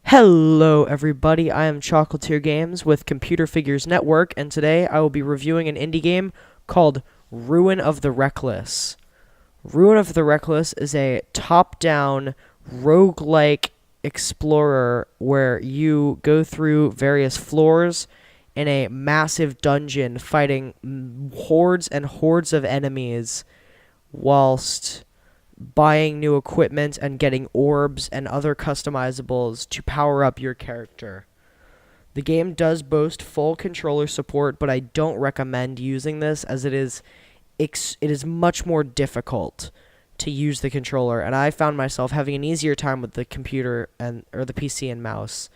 Hello everybody, I am Chocolatier Games with ComputerFiguur's Network, and today I will be reviewing an indie game called Ruin of the Reckless. Ruin of the Reckless is a top-down roguelike explorer where you go through various floors in a massive dungeon fighting hordes and hordes of enemies whilst buying new equipment and getting orbs and other customizables to power up your character. The game does boast full controller support, but I don't recommend using this as it is much more difficult to use the controller, and I found myself having an easier time with the computer or the PC and mouse.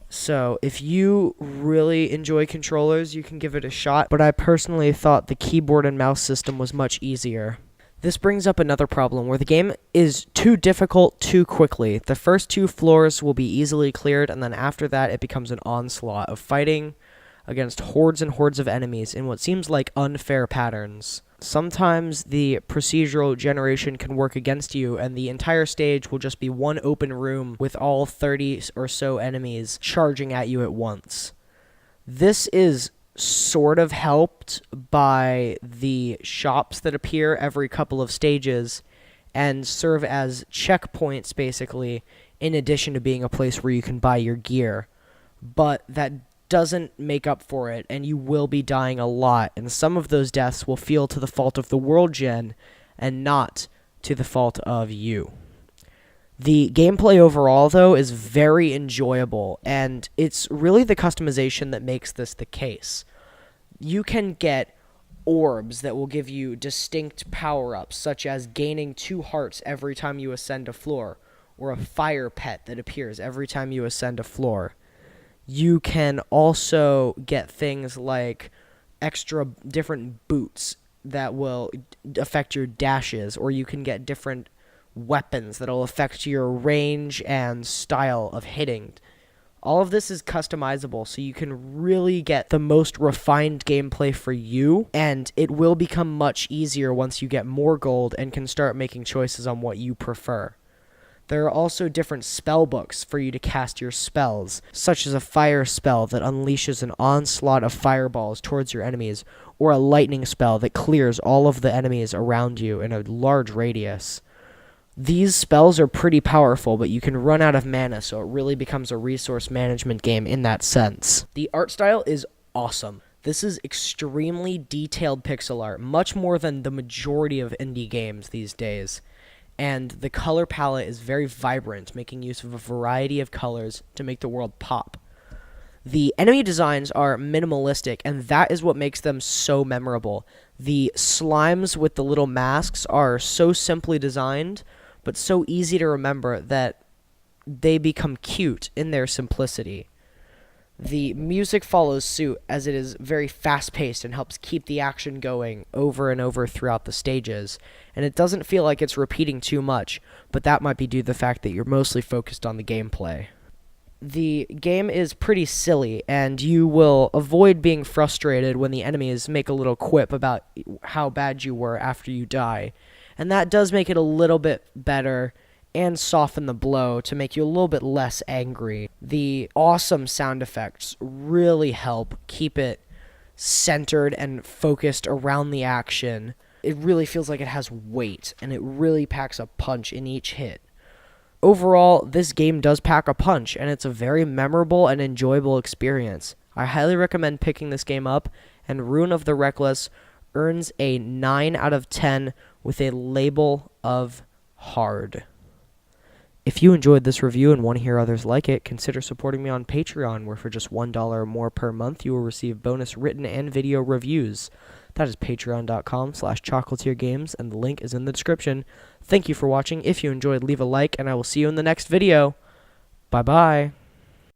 So if you really enjoy controllers, you can give it a shot, but I personally thought the keyboard and mouse system was much easier. This brings up another problem where the game is too difficult too quickly. The first two floors will be easily cleared, and then after that it becomes an onslaught of fighting against hordes and hordes of enemies in what seems like unfair patterns. Sometimes the procedural generation can work against you, and the entire stage will just be one open room with all 30 or so enemies charging at you at once. This is sort of helped by the shops that appear every couple of stages and serve as checkpoints, basically, in addition to being a place where you can buy your gear. But that doesn't make up for it, and you will be dying a lot, and some of those deaths will feel to the fault of the world gen and not to the fault of you. The gameplay overall, though, is very enjoyable, and it's really the customization that makes this the case. You can get orbs that will give you distinct power-ups, such as gaining 2 hearts every time you ascend a floor, or a fire pet that appears every time you ascend a floor. You can also get things like extra different boots that will affect your dashes, or you can get different weapons that'll affect your range and style of hitting. All of this is customizable, so you can really get the most refined gameplay for you, and it will become much easier once you get more gold and can start making choices on what you prefer. There are also different spell books for you to cast your spells, such as a fire spell that unleashes an onslaught of fireballs towards your enemies, or a lightning spell that clears all of the enemies around you in a large radius. These spells are pretty powerful, but you can run out of mana, so it really becomes a resource management game in that sense. The art style is awesome. This is extremely detailed pixel art, much more than the majority of indie games these days. And the color palette is very vibrant, making use of a variety of colors to make the world pop. The enemy designs are minimalistic, and that is what makes them so memorable. The slimes with the little masks are so simply designed, but so easy to remember that they become cute in their simplicity. The music follows suit, as it is very fast-paced and helps keep the action going over and over throughout the stages, and it doesn't feel like it's repeating too much, but that might be due to the fact that you're mostly focused on the gameplay. The game is pretty silly, and you will avoid being frustrated when the enemies make a little quip about how bad you were after you die. And that does make it a little bit better and soften the blow to make you a little bit less angry. The awesome sound effects really help keep it centered and focused around the action. It really feels like it has weight, and it really packs a punch in each hit. Overall, this game does pack a punch, and it's a very memorable and enjoyable experience. I highly recommend picking this game up, and Ruin of the Reckless earns a 9 out of 10 with a label of hard. If you enjoyed this review and want to hear others like it, consider supporting me on Patreon, where for just $1 or more per month, you will receive bonus written and video reviews. That is patreon.com/chocolatiergames, and the link is in the description. Thank you for watching. If you enjoyed, leave a like, and I will see you in the next video. Bye-bye.